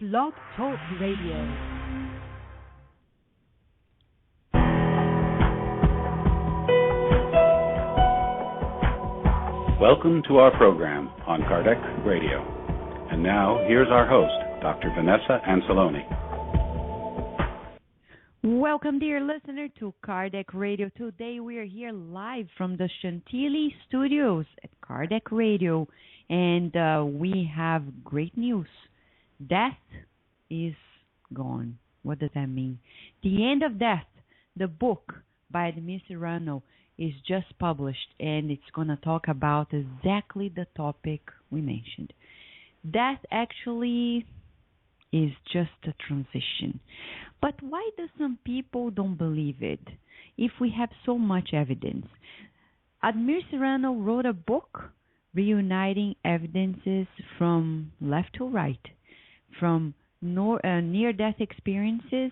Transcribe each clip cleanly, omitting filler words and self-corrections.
Blog Talk Radio. Welcome to our program on Kardec Radio. And now, here's our host, Dr. Vanessa Anceloni. Welcome, dear listener, to Kardec Radio. Today we are here live from the Chantilly Studios at Kardec Radio. And we have great news. Death is gone. What does that mean? The End of Death, the book by Admir Cyrano, is just published, and it's going to talk about exactly the topic we mentioned. Death actually is just a transition. But why do some people don't believe it if we have so much evidence? Admir Cyrano wrote a book reuniting evidences from left to right, from near-death experiences,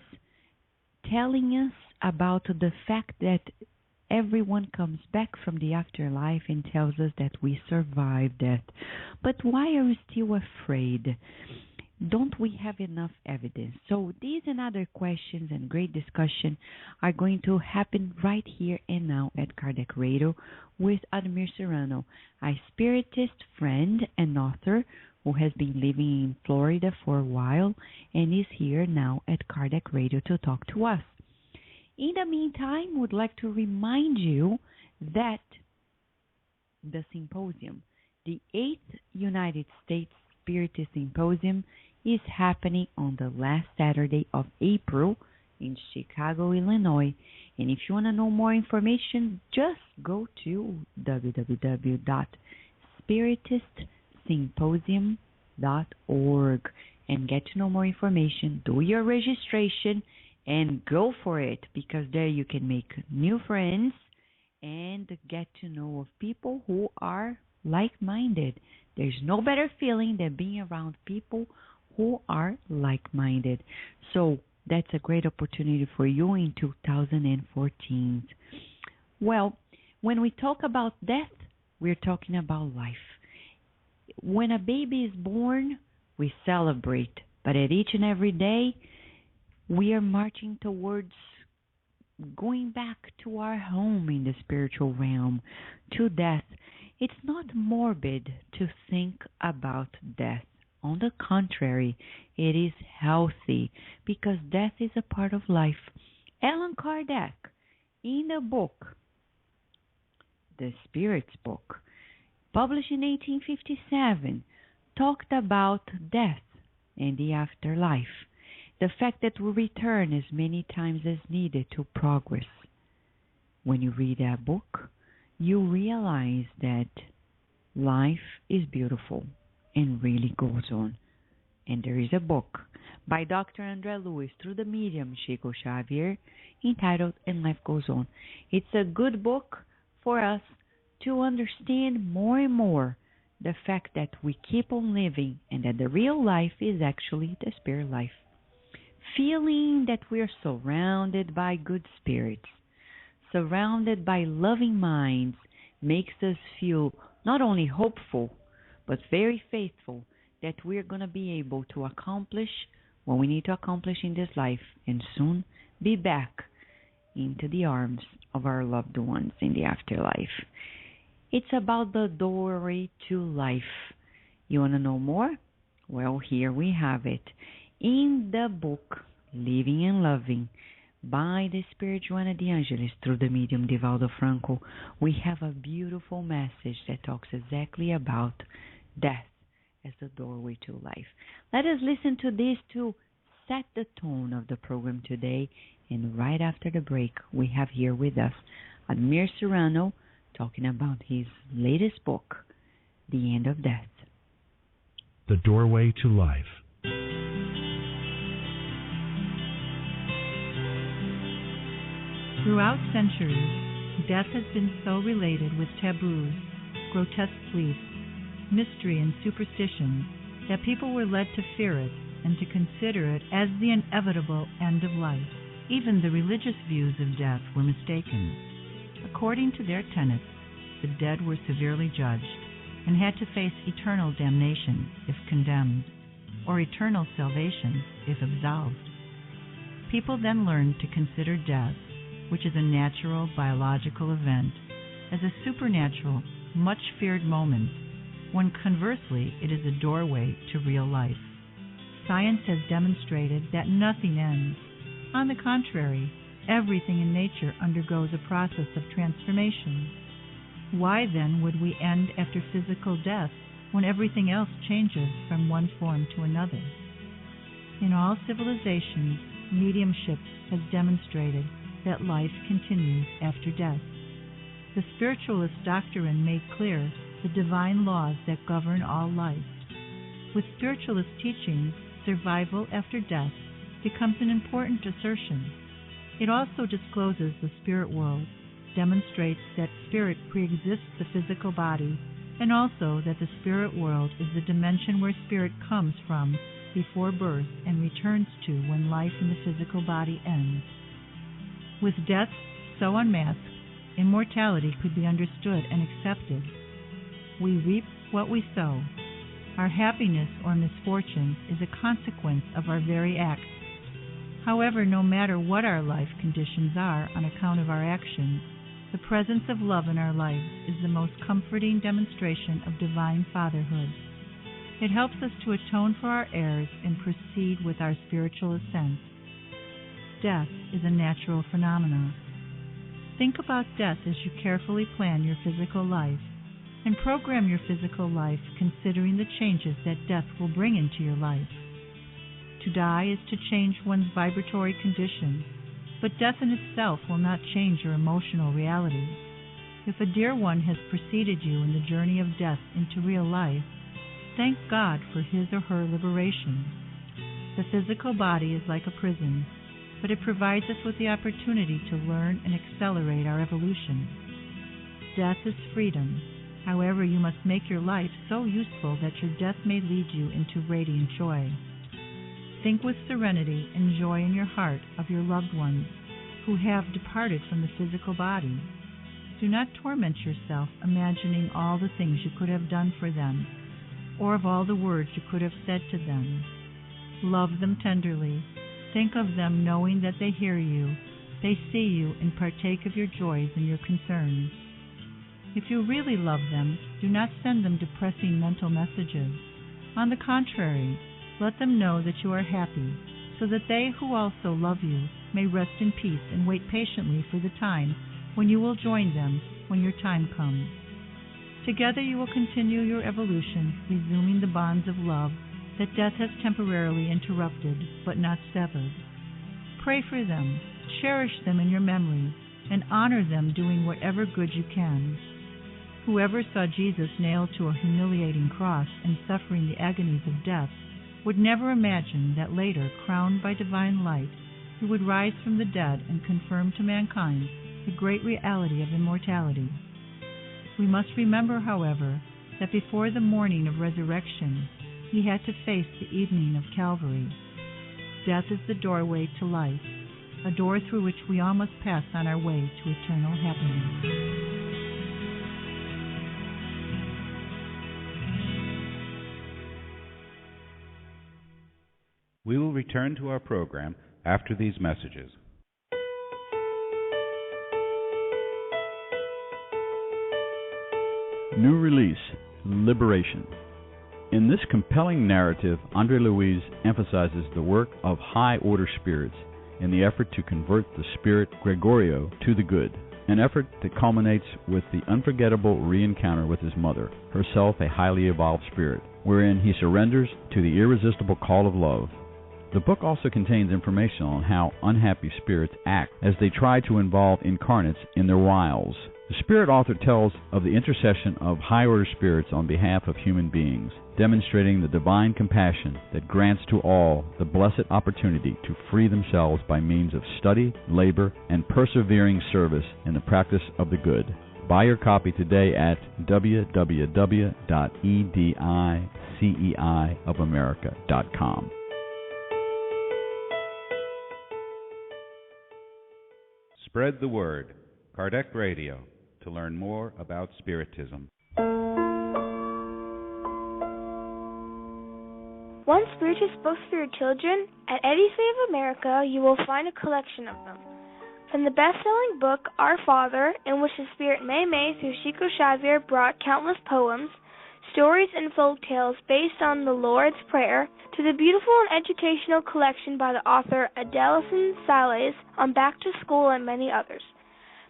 telling us about the fact that everyone comes back from the afterlife and tells us that we survived death. But why are we still afraid? Don't we have enough evidence? So these and other questions and great discussion are going to happen right here and now at Kardec Radio with Admir Cyrano, a spiritist friend and author who has been living in Florida for a while and is here now at Kardec Radio to talk to us. In the meantime, would like to remind you that the symposium, the 8th United States Spiritist Symposium, is happening on the last Saturday of April in Chicago, Illinois. And if you want to know more information, just go to www.spiritistsymposium.org and get to know more information. Do your registration and go for it, because there you can make new friends and get to know of people who are like-minded. There's no better feeling than being around people who are like-minded. So that's a great opportunity for you in 2014. Well, when we talk about death, we're talking about life. When a baby is born, we celebrate. But at each and every day, we are marching towards going back to our home in the spiritual realm, to death. It's not morbid to think about death. On the contrary, it is healthy, because death is a part of life. Allan Kardec, in the book, The Spirit's Book, published in 1857, talked about death and the afterlife. The fact that we return as many times as needed to progress. When you read that book, you realize that life is beautiful and really goes on. And there is a book by Dr. André Luiz through the medium Chico Xavier entitled And Life Goes On. It's a good book for us to understand more and more the fact that we keep on living and that the real life is actually the spirit life. Feeling that we are surrounded by good spirits, surrounded by loving minds, makes us feel not only hopeful, but very faithful that we are going to be able to accomplish what we need to accomplish in this life and soon be back into the arms of our loved ones in the afterlife. It's about the doorway to life. You want to know more? Well, here we have it. In the book, Living and Loving, by the Spirit Joana de Angelis through the medium Divaldo Franco, we have a beautiful message that talks exactly about death as the doorway to life. Let us listen to this to set the tone of the program today. And right after the break, we have here with us Admir Cyrano talking about his latest book, The End of Death. The Doorway to Life. Throughout centuries, death has been so related with taboos, grotesque beliefs, mystery, and superstition that people were led to fear it and to consider it as the inevitable end of life. Even the religious views of death were mistaken. According to their tenets, the dead were severely judged and had to face eternal damnation if condemned. or eternal salvation if absolved. People then learn to consider death, which is a natural biological event, as a supernatural, much-feared moment, when conversely it is a doorway to real life. Science has demonstrated that nothing ends. On the contrary, everything in nature undergoes a process of transformation. Why then would we end after physical death when everything else changes from one form to another? In all civilizations, mediumship has demonstrated that life continues after death. The spiritualist doctrine made clear the divine laws that govern all life. With spiritualist teachings, survival after death becomes an important assertion. It also discloses the spirit world, demonstrates that spirit preexists the physical body, and also that the spirit world is the dimension where spirit comes from before birth and returns to when life in the physical body ends. With death so unmasked, immortality could be understood and accepted. We reap what we sow. Our happiness or misfortune is a consequence of our very acts. However, no matter what our life conditions are on account of our actions, the presence of love in our lives is the most comforting demonstration of divine fatherhood. It helps us to atone for our errors and proceed with our spiritual ascent. Death is a natural phenomenon. Think about death as you carefully plan your physical life, and program your physical life considering the changes that death will bring into your life. To die is to change one's vibratory condition, but death in itself will not change your emotional reality. If a dear one has preceded you in the journey of death into real life, thank God for his or her liberation. The physical body is like a prison, but it provides us with the opportunity to learn and accelerate our evolution. Death is freedom. However, you must make your life so useful that your death may lead you into radiant joy. Think with serenity and joy in your heart of your loved ones who have departed from the physical body. Do not torment yourself imagining all the things you could have done for them, or of all the words you could have said to them. Love them tenderly. Think of them knowing that they hear you, they see you, and partake of your joys and your concerns. If you really love them, do not send them depressing mental messages. On the contrary, let them know that you are happy, so that they who also love you may rest in peace and wait patiently for the time when you will join them when your time comes. Together you will continue your evolution, resuming the bonds of love that death has temporarily interrupted but not severed. Pray for them, cherish them in your memory, and honor them doing whatever good you can. Whoever saw Jesus nailed to a humiliating cross and suffering the agonies of death would never imagine that later, crowned by divine light, he would rise from the dead and confirm to mankind the great reality of immortality. We must remember, however, that before the morning of resurrection, he had to face the evening of Calvary. Death is the doorway to life, a door through which we all must pass on our way to eternal happiness. We will return to our program after these messages. New release, Liberation. In this compelling narrative, Andre Luiz emphasizes the work of high-order spirits in the effort to convert the spirit Gregorio to the good, an effort that culminates with the unforgettable re-encounter with his mother, herself a highly evolved spirit, wherein he surrenders to the irresistible call of love. The book also contains information on how unhappy spirits act as they try to involve incarnates in their wiles. The spirit author tells of the intercession of high-order spirits on behalf of human beings, demonstrating the divine compassion that grants to all the blessed opportunity to free themselves by means of study, labor, and persevering service in the practice of the good. Buy your copy today at www.ediceiofamerica.com. Spread the word. Kardec Radio, to learn more about Spiritism. Want spirituous books for your children? At Eddie Save America, you will find a collection of them. From the best-selling book, Our Father, in which the spirit May through Chico Xavier brought countless poems, stories, and folk tales based on the Lord's Prayer, to the beautiful and educational collection by the author Adelson Sales on Back to School and many others.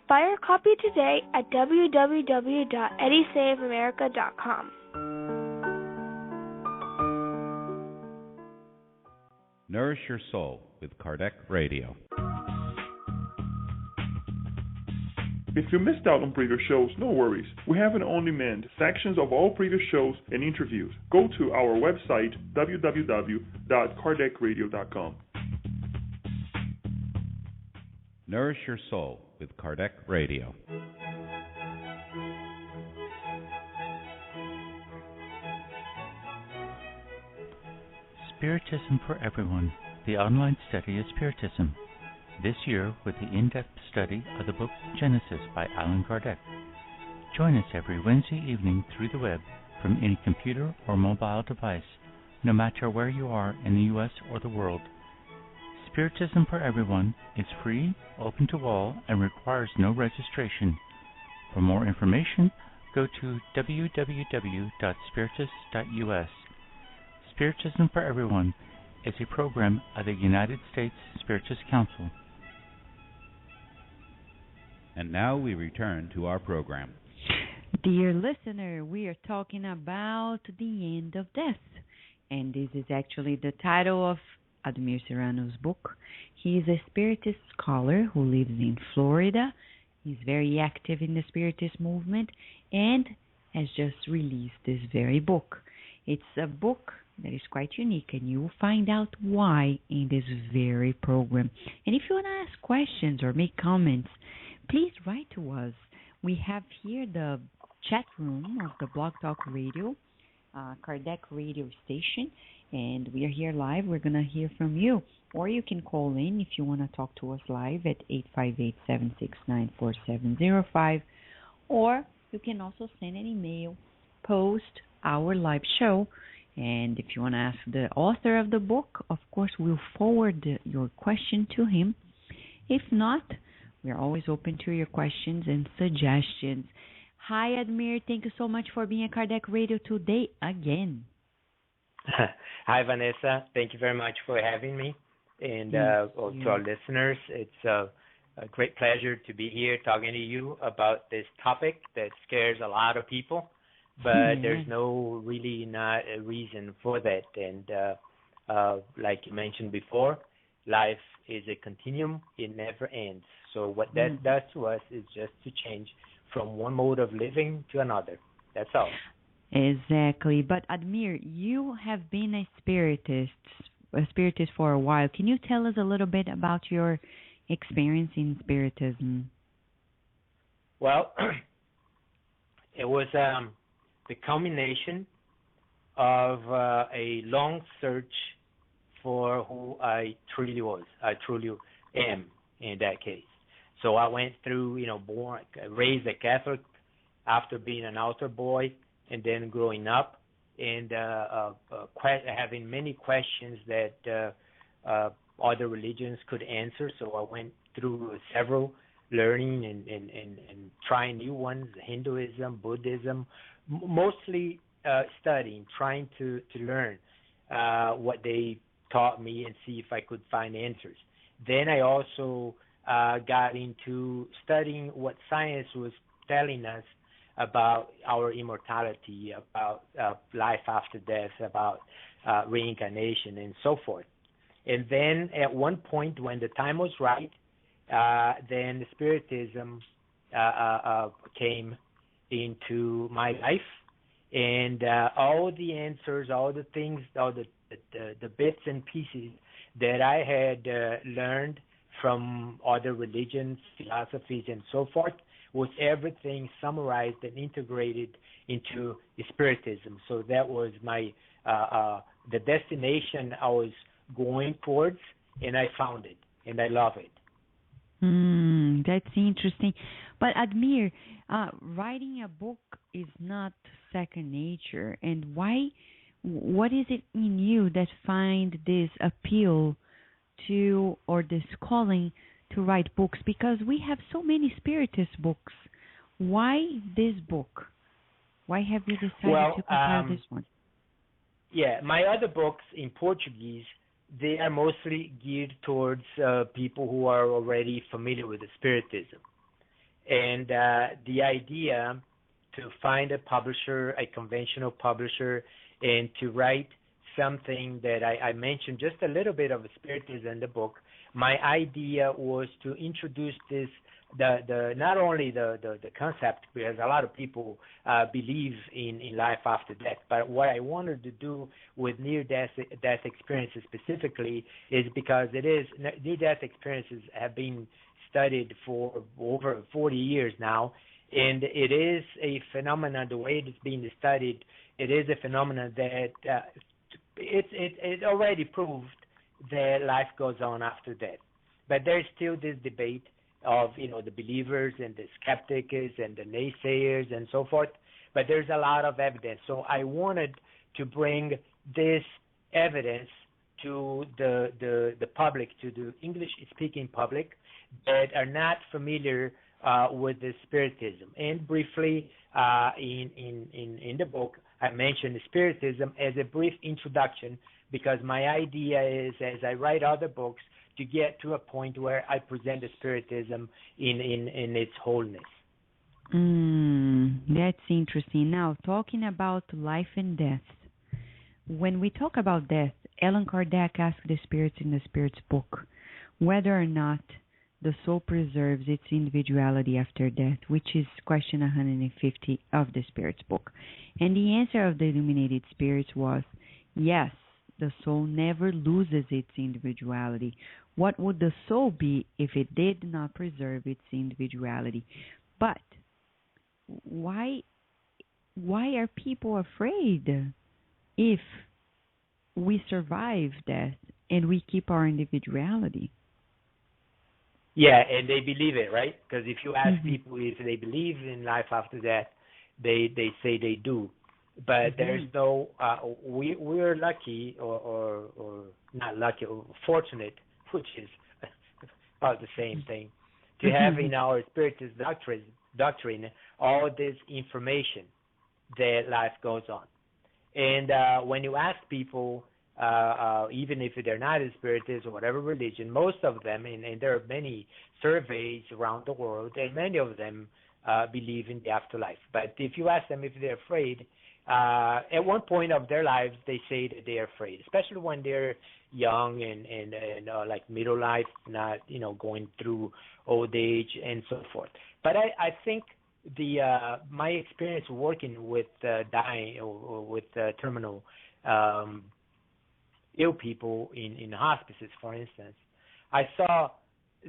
Buy your copy today at www.eddiesaveamerica.com. Nourish Your Soul with Kardec Radio. If you missed out on previous shows, no worries. We have an on-demand sections of all previous shows and interviews. Go to our website, www.kardecradio.com. Nourish Your Soul with Kardec Radio. Spiritism for Everyone, the online study of Spiritism. This year with the in-depth study of the book Genesis by Allan Kardec. Join us every Wednesday evening through the web from any computer or mobile device, no matter where you are in the U.S. or the world. Spiritism for Everyone is free, open to all, and requires no registration. For more information, go to www.spiritus.us. Spiritism for Everyone is a program of the United States Spiritist Council. And now we return to our program. Dear listener, we are talking about the end of death. And this is actually the title of Admir Serrano's book. He is a Spiritist scholar who lives in Florida. He's very active in the Spiritist movement and has just released this very book. It's a book that is quite unique, and you will find out why in this very program. And if you want to ask questions or make comments, please write to us. We have here the chat room of the Blog Talk Radio, Kardec radio station, and we are here live. We're going to hear from you. Or you can call in if you want to talk to us live at 858-769-4705. Or you can also send an email, post our live show. And if you want to ask the author of the book, of course, we'll forward your question to him. If not, we're always open to your questions and suggestions. Hi, Admir. Thank you so much for being at Kardec Radio today again. Hi, Vanessa. Thank you very much for having me. And to our listeners, it's a great pleasure to be here talking to you about this topic that scares a lot of people. But there's not a reason for that. And like you mentioned before, life is a continuum. It never ends. So what that does to us is just to change from one mode of living to another. That's all. Exactly. But Admir, you have been a spiritist for a while. Can you tell us a little bit about your experience in Spiritism? Well, it was the culmination of a long search for who I truly was. I truly am in that case. So I went through, raised a Catholic after being an altar boy, and then growing up and having many questions that other religions could answer. So I went through several, learning and trying new ones, Hinduism, Buddhism, mostly studying, trying to learn what they taught me and see if I could find answers. Then I also got into studying what science was telling us about our immortality, about life after death, about reincarnation, and so forth. And then at one point, when the time was right, then the Spiritism came into my life, and all the answers, all the things, all the bits and pieces that I had learned from other religions, philosophies, and so forth, was everything summarized and integrated into Spiritism. So that was my the destination I was going towards, and I found it, and I love it. That's interesting. But Admir, writing a book is not second nature. And why what is it in you that find this appeal to, or this calling to write books? Because we have so many spiritist books. Why this book? Why have you decided to compile this one? Yeah, my other books in Portuguese, they are mostly geared towards people who are already familiar with the Spiritism. And the idea to find a publisher, a conventional publisher, and to write something that I mentioned just a little bit of Spiritism in the book. My idea was to introduce this, not only the concept, because a lot of people believe in life after death, but what I wanted to do with near-death experiences specifically is because near-death experiences have been studied for over 40 years now, and it is a phenomenon. The way it's being studied, it is a phenomenon that it already proved that life goes on after death. But there's still this debate of, the believers and the skeptics and the naysayers and so forth. But there's a lot of evidence. So I wanted to bring this evidence to the public, to the English-speaking public that are not familiar with the Spiritism. And briefly, in the book, I mentioned Spiritism as a brief introduction, because my idea is, as I write other books, to get to a point where I present the Spiritism in its wholeness. That's interesting. Now, talking about life and death. When we talk about death, Allan Kardec asked the spirits in the Spirit's book whether or not the soul preserves its individuality after death, which is question 150 of the Spirit's book. And the answer of the illuminated spirits was, yes, the soul never loses its individuality. What would the soul be if it did not preserve its individuality? But why are people afraid if we survive death and we keep our individuality? Yeah, and they believe it, right? Because if you ask people if they believe in life after death, they say they do. But there's no, we're lucky or not lucky, or fortunate, which is about the same thing, to have in our Spiritist doctrine all this information that life goes on. And when you ask people, even if they're not a Spiritist or whatever religion, most of them, and there are many surveys around the world, and many of them believe in the afterlife. But if you ask them if they're afraid, at one point of their lives, they say that they are afraid, especially when they're young and like middle life, not going through old age and so forth. But I think my experience working with dying or with terminal ill people in hospices, for instance, I saw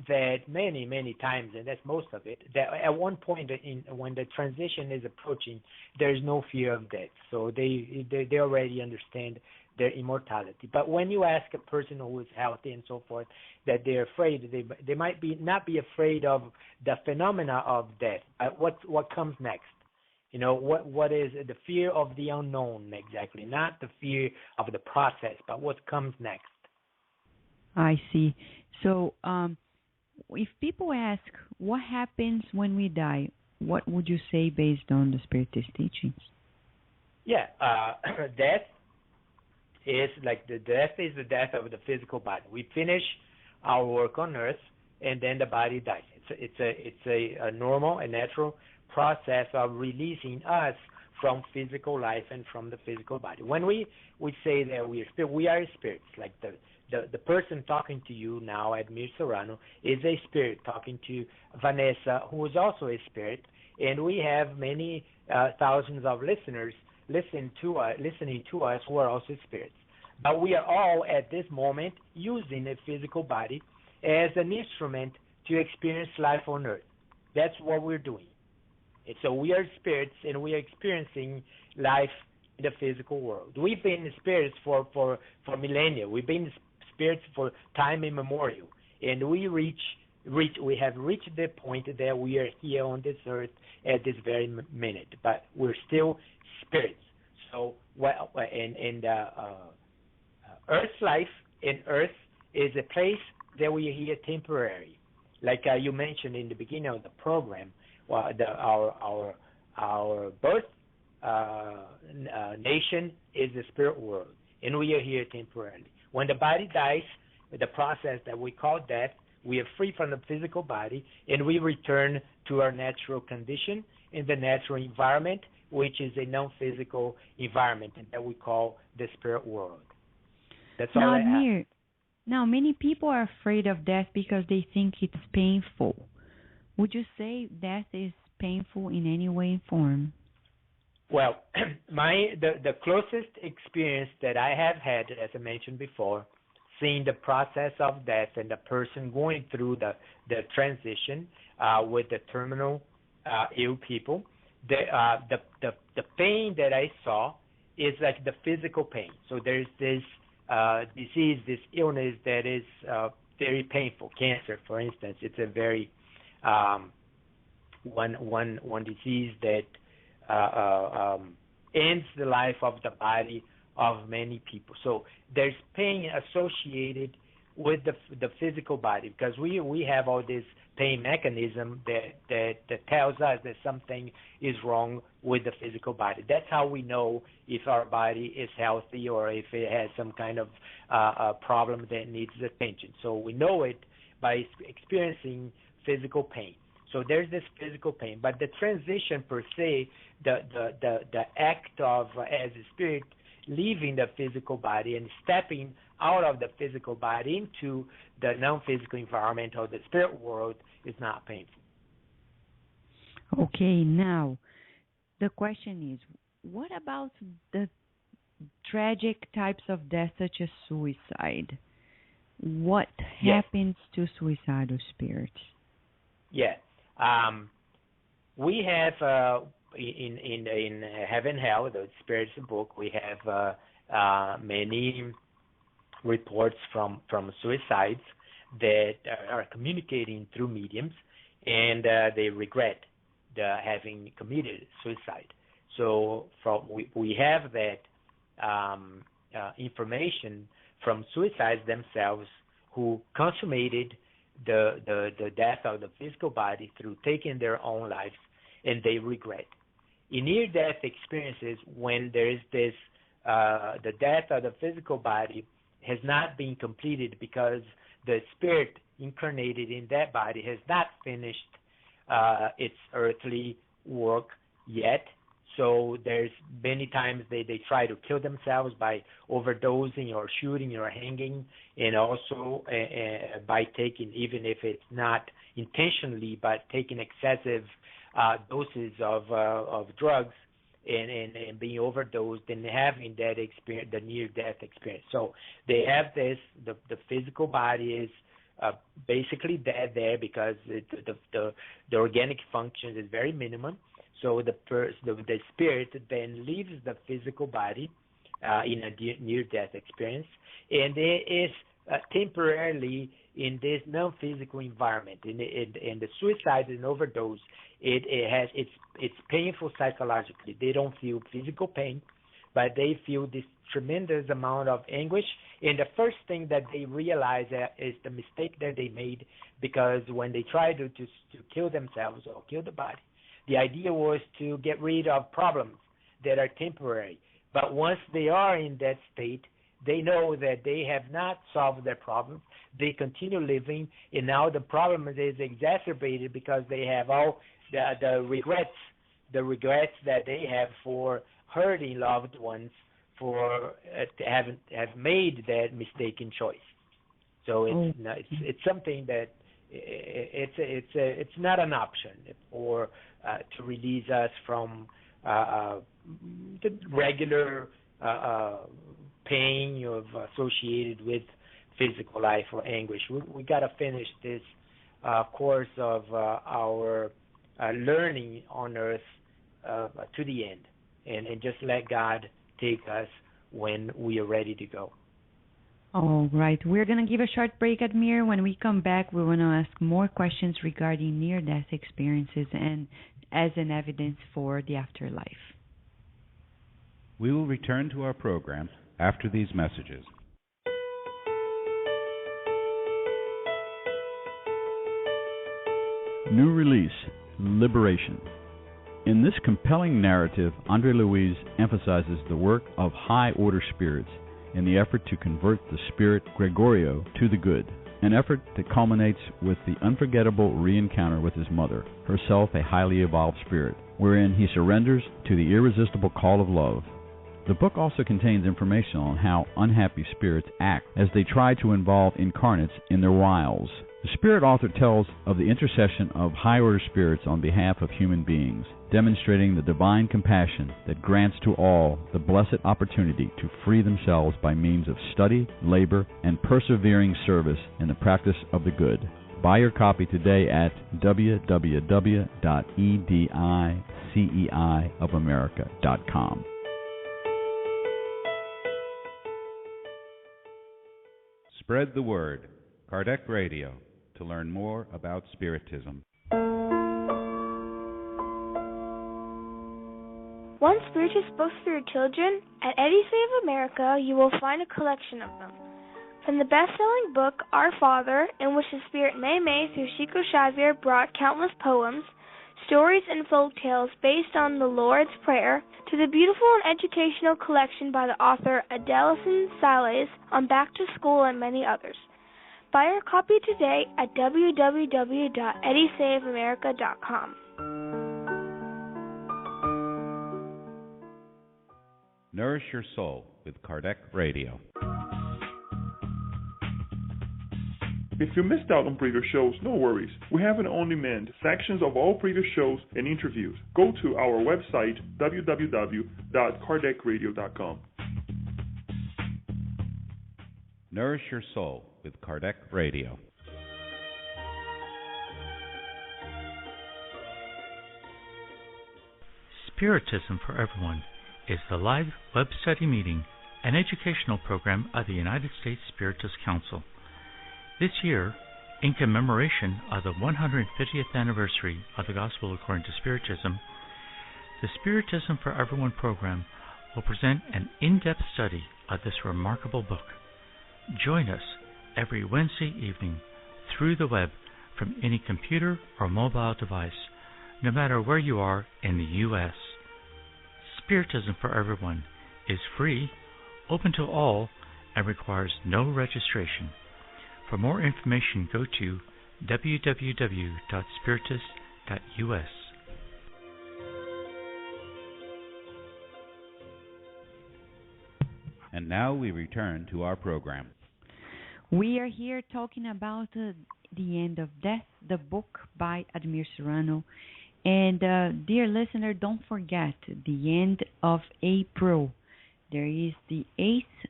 that many times, and that's most of it, that at one point when the transition is approaching, there's no fear of death. So they already understand their immortality. But when you ask a person who is healthy and so forth that they're afraid, they might not be afraid of the phenomena of death. What comes next? What is the fear of the unknown exactly? Not the fear of the process, but what comes next. I see. So if people ask what happens when we die, what would you say based on the Spiritist teachings? Yeah, death is the death of the physical body. We finish our work on earth, and then the body dies. It's a normal and natural process of releasing us from physical life and from the physical body. When we say that we are spirits, like the person talking to you now, Admir Serrano, is a spirit talking to Vanessa, who is also a spirit, and we have many thousands of listeners listening to us who are also spirits. But we are all at this moment using a physical body as an instrument to experience life on earth. That's what we're doing. And so we are spirits, and we are experiencing life in the physical world. We've been spirits for millennia. We've been spirits for time immemorial, and we have reached the point that we are here on this earth at this very minute. But we're still spirits. So Earth life in Earth is a place that we are here temporary. Like you mentioned in the beginning of the program, our birth nation is the spirit world, and we are here temporarily. When the body dies, the process that we call death, we are free from the physical body, and we return to our natural condition in the natural environment, which is a non-physical environment that we call the spirit world. That's all I have. Now, many people are afraid of death because they think it's painful. Would you say death is painful in any way and form? Well, the closest experience that I have had, as I mentioned before, seeing the process of death and the person going through the transition with the terminal ill people, the pain that I saw is like the physical pain. So there's this disease, this illness that is very painful. Cancer, for instance, it's a very one disease that ends the life of the body of many people. So there's pain associated with the physical body, because we have all this pain mechanism that tells us that something is wrong with the physical body. That's how we know if our body is healthy or if it has some kind of problem that needs attention. So we know it by experiencing physical pain. So there's this physical pain, but the transition per se, the act of as a spirit leaving the physical body and stepping out of the physical body into the non-physical environment or the spirit world is not painful. Okay, now the question is, what about the tragic types of death such as suicide? What happens to suicidal spirits? Yeah. We have in Heaven Hell, the Spirits book, we have many reports from suicides that are communicating through mediums, and they regret having committed suicide. So we have that information from suicides themselves who consummated the death of the physical body through taking their own lives, and they regret. In near-death experiences, when there is this, the death of the physical body has not been completed because the spirit incarnated in that body has not finished its earthly work yet. So there's many times they try to kill themselves by overdosing or shooting or hanging, and also by taking, even if it's not intentionally, but taking excessive doses of drugs and being overdosed and having that experience, the near-death experience. So they have this, the physical body is basically dead there because the organic function is very minimum. So the spirit then leaves the physical body in a near-death experience, and it is temporarily in this non-physical environment. In the suicide and overdose, it's painful psychologically. They don't feel physical pain, but they feel this tremendous amount of anguish. And the first thing that they realize is the mistake that they made, because when they try to kill themselves or kill the body, the idea was to get rid of problems that are temporary. But once they are in that state, they know that they have not solved their problems. They continue living, and now the problem is exacerbated because they have all the regrets that they have for hurting loved ones, for have made that mistaken choice. So it's something that it's not an option for to release us from the regular pain associated with physical life or anguish. We got to finish this course of our learning on earth to the end, and just let God take us when we are ready to go. All right. We're going to give a short break, Admir. When we come back, we want to ask more questions regarding near-death experiences and as an evidence for the afterlife. We will return to our program after these messages. New release, Liberation. In this compelling narrative, Andre Luiz emphasizes the work of high-order spirits in the effort to convert the spirit Gregorio to the good, an effort that culminates with the unforgettable re-encounter with his mother, herself a highly evolved spirit, wherein he surrenders to the irresistible call of love. The book also contains information on how unhappy spirits act as they try to involve incarnates in their wiles. The spirit author tells of the intercession of high-order spirits on behalf of human beings, demonstrating the divine compassion that grants to all the blessed opportunity to free themselves by means of study, labor, and persevering service in the practice of the good. Buy your copy today at www.ediceiofamerica.com. Spread the word. Kardec Radio, to learn more about Spiritism. Want Spiritist books for your children? At Edison of America, you will find a collection of them. From the best-selling book, Our Father, in which the Spirit May through Chico Xavier brought countless poems, stories, and folk tales based on the Lord's Prayer, to the beautiful and educational collection by the author Adelson Sales on Back to School and many others. Buy your copy today at www.ediseiofamerica.com. Nourish your soul with Kardec Radio. If you missed out on previous shows, no worries. We have an on-demand sections of all previous shows and interviews. Go to our website, www.kardecradio.com. Nourish your soul with Kardec Radio. Spiritism for Everyone is the live web study meeting and educational program of the United States Spiritist Council. This year, in commemoration of the 150th anniversary of the Gospel according to Spiritism, the Spiritism for Everyone program will present an in-depth study of this remarkable book. Join us every Wednesday evening through the web from any computer or mobile device, no matter where you are in the U.S. Spiritism for Everyone is free, open to all, and requires no registration. For more information, go to www.spiritist.us. And now we return to our program. We are here talking about The End of Death, the book by Admir Serrano. And dear listener, don't forget, the end of April, there is the 8th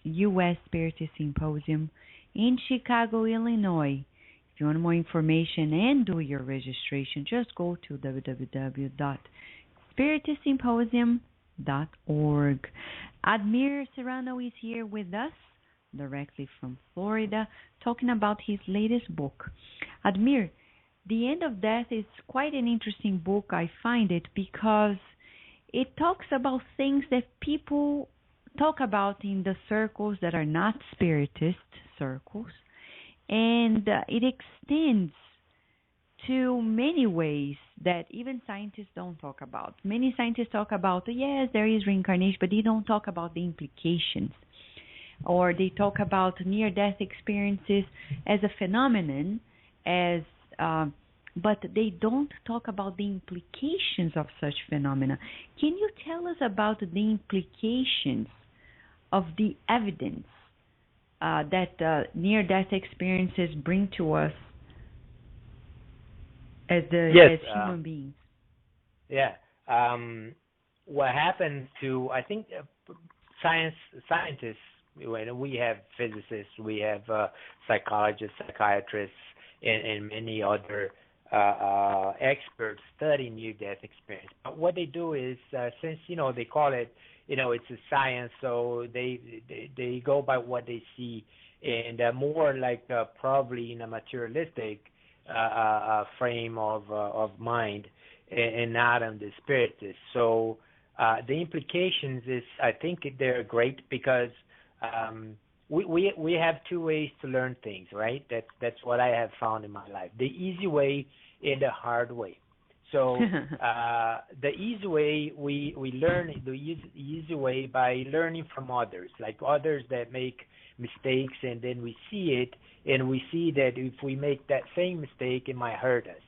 U.S. Spiritist Symposium in Chicago, Illinois. If you want more information and do your registration, just go to www.spiritistsymposium.org. Admir Serrano is here with us, directly from Florida, talking about his latest book. Admir, The End of Death is quite an interesting book, I find it, because it talks about things that people talk about in the circles that are not Spiritist circles, and it extends to many ways that even scientists don't talk about. Many scientists talk about, yes, there is reincarnation, but they don't talk about the implications. Or they talk about near-death experiences as a phenomenon, but they don't talk about the implications of such phenomena. Can you tell us about the implications of the evidence that near-death experiences bring to us as human beings? Yeah. What happened to, I think, scientists, we have physicists, we have psychologists, psychiatrists, and many other experts study near-death experience. But what they do is, since they call it, it's a science, so they go by what they see, and more like probably in a materialistic frame of mind, and not on the spiritist. So the implications is, I think they're great because we have two ways to learn things, right? That's what I have found in my life: the easy way and the hard way. So the easy way, we learn the easy way by learning from others, like others that make mistakes, and then we see it, and we see that if we make that same mistake, it might hurt us.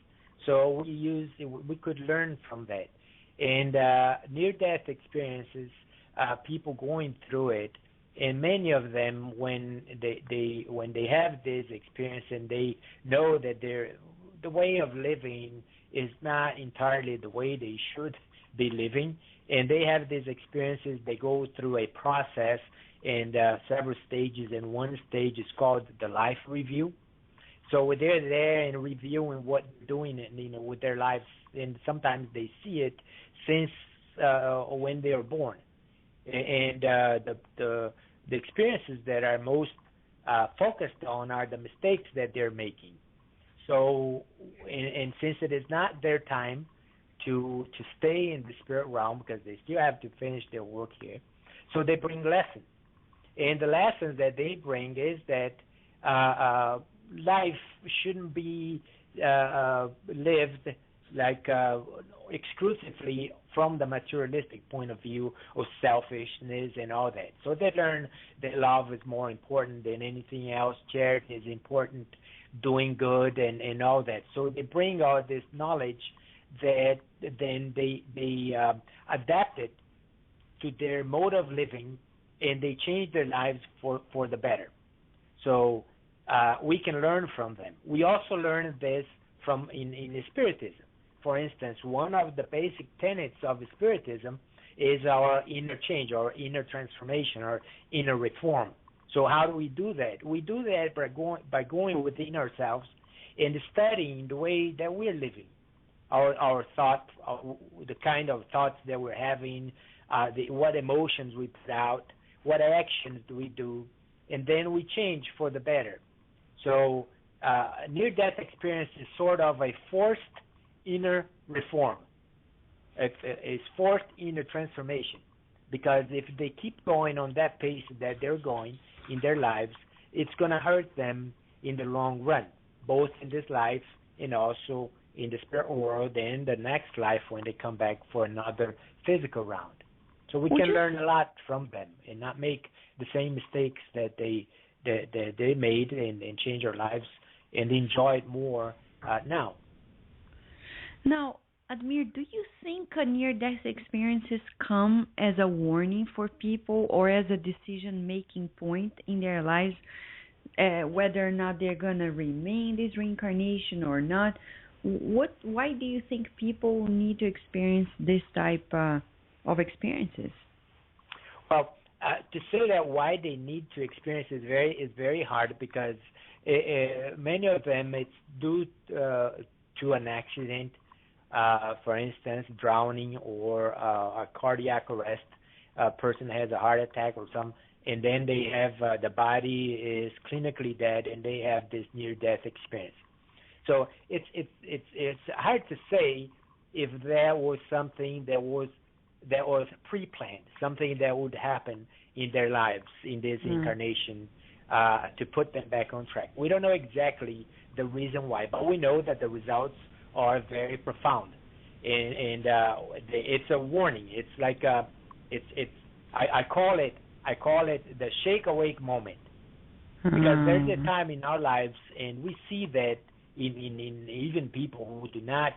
So we could learn from that. And near-death experiences, people going through it, and many of them, when they have this experience and they know that the way of living is not entirely the way they should be living, and they have these experiences, they go through a process and several stages, and one stage is called the life review. So they're there and reviewing what they're doing, with their lives, and sometimes they see it since when they were born. And the experiences that are most focused on are the mistakes that they're making. So, and since it is not their time to stay in the spirit realm, because they still have to finish their work here, so they bring lessons. And the lessons that they bring is that life shouldn't be lived like exclusively from the materialistic point of view of selfishness and all that. So they learn that love is more important than anything else, charity is important, doing good, and all that. So they bring all this knowledge that then they adapt it to their mode of living, and they change their lives for the better. So we can learn from them. We also learn this from in Spiritism. For instance, one of the basic tenets of Spiritism is our inner change, our inner transformation, our inner reform. So how do we do that? We do that by going within ourselves and studying the way that we're living, our thoughts, the kind of thoughts that we're having, what emotions we put out, what actions do we do, and then we change for the better. So near-death experience is sort of a forced inner reform. It's forced inner transformation, because if they keep going on that pace that they're going in their lives, it's going to hurt them in the long run, both in this life and also in the spirit world and the next life when they come back for another physical round. So we can learn a lot from them and not make the same mistakes that they made, and change our lives and enjoy it more now. Now, Admir, do you think near-death experiences come as a warning for people or as a decision-making point in their lives, whether or not they're going to remain this reincarnation or not? Why do you think people need to experience this type of experiences? Well, to say that why they need to experience is very hard, because many of them it's due to an accident. For instance, drowning or a cardiac arrest. A person has a heart attack or some, and then they have the body is clinically dead, and they have this near-death experience. So it's hard to say if that was something that was pre-planned, something that would happen in their lives in this incarnation to put them back on track. We don't know exactly the reason why, but we know that the results are very profound, and it's a warning. It's like I call it the shake awake moment, because there's a time in our lives, and we see that in even people who do not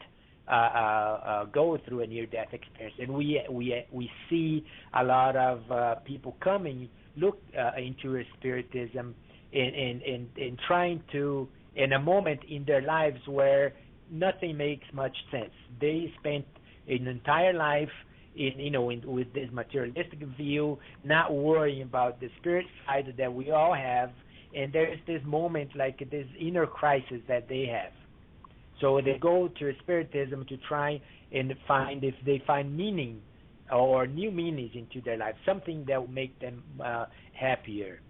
go through a near-death experience, and we see a lot of people coming look into Spiritism and trying to, in a moment in their lives where nothing makes much sense. They spent an entire life with this materialistic view, not worrying about the spirit side that we all have, and there's this moment, like this inner crisis that they have. So they go to Spiritism to try and find, if they find meaning or new meanings into their life, something that will make them happier.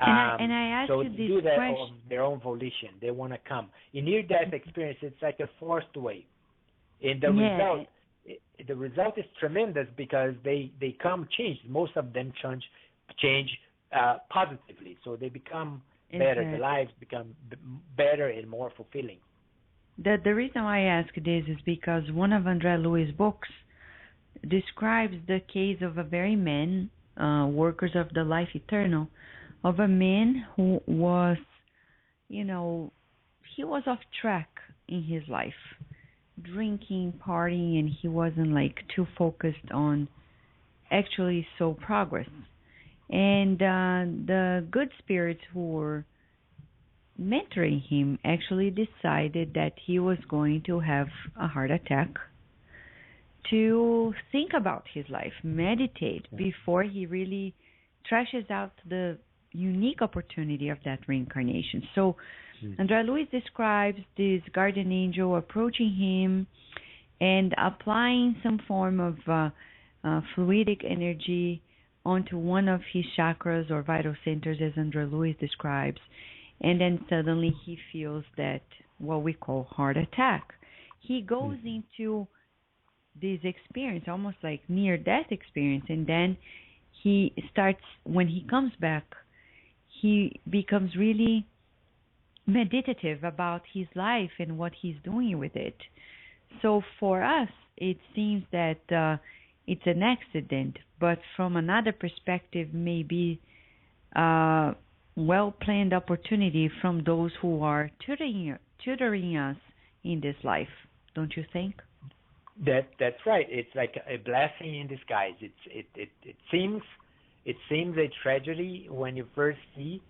And I ask so you this do that question. of their own volition. They want to come. In near-death experience, it's like a forced way. And the result the result is tremendous because they come changed. Most of them change positively, so they become better. The lives become better and more fulfilling. The reason why I ask this is because one of Andre Louis' books describes the case of a very man, Workers of the Life Eternal, of a man who was, he was off track in his life, drinking, partying, and he wasn't too focused on actually progress. And the good spirits who were mentoring him actually decided that he was going to have a heart attack, to think about his life, meditate before he really trashes out the unique opportunity of that reincarnation. So Andre Louis describes this guardian angel approaching him and applying some form of fluidic energy onto one of his chakras or vital centers, as Andre Louis describes, and then suddenly he feels that what we call heart attack. He goes into this experience, almost like near-death experience, and then he starts, when he comes back, he becomes really meditative about his life and what he's doing with it. So for us, it seems that it's an accident, but from another perspective, maybe well-planned opportunity from those who are tutoring us in this life. Don't you think? That's right. It's like a blessing in disguise. It seems a tragedy when you first see,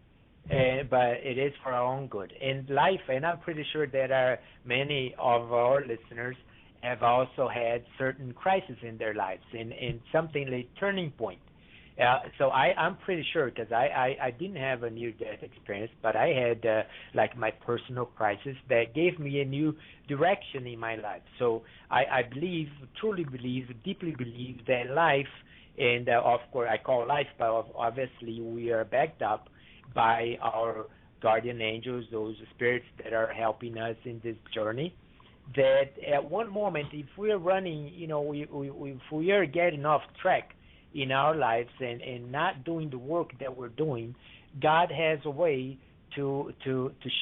but it is for our own good. In life, and I'm pretty sure that many of our listeners have also had certain crises in their lives, in something like turning point. So I'm pretty sure, because I didn't have a near-death experience, but I had my personal crisis that gave me a new direction in my life. So I believe, truly believe, deeply believe that life, and of course I call life, but obviously we are backed up by our guardian angels, those spirits that are helping us in this journey, that at one moment, if we are running, if we are getting off track in our lives and not doing the work that we're doing, God has a way to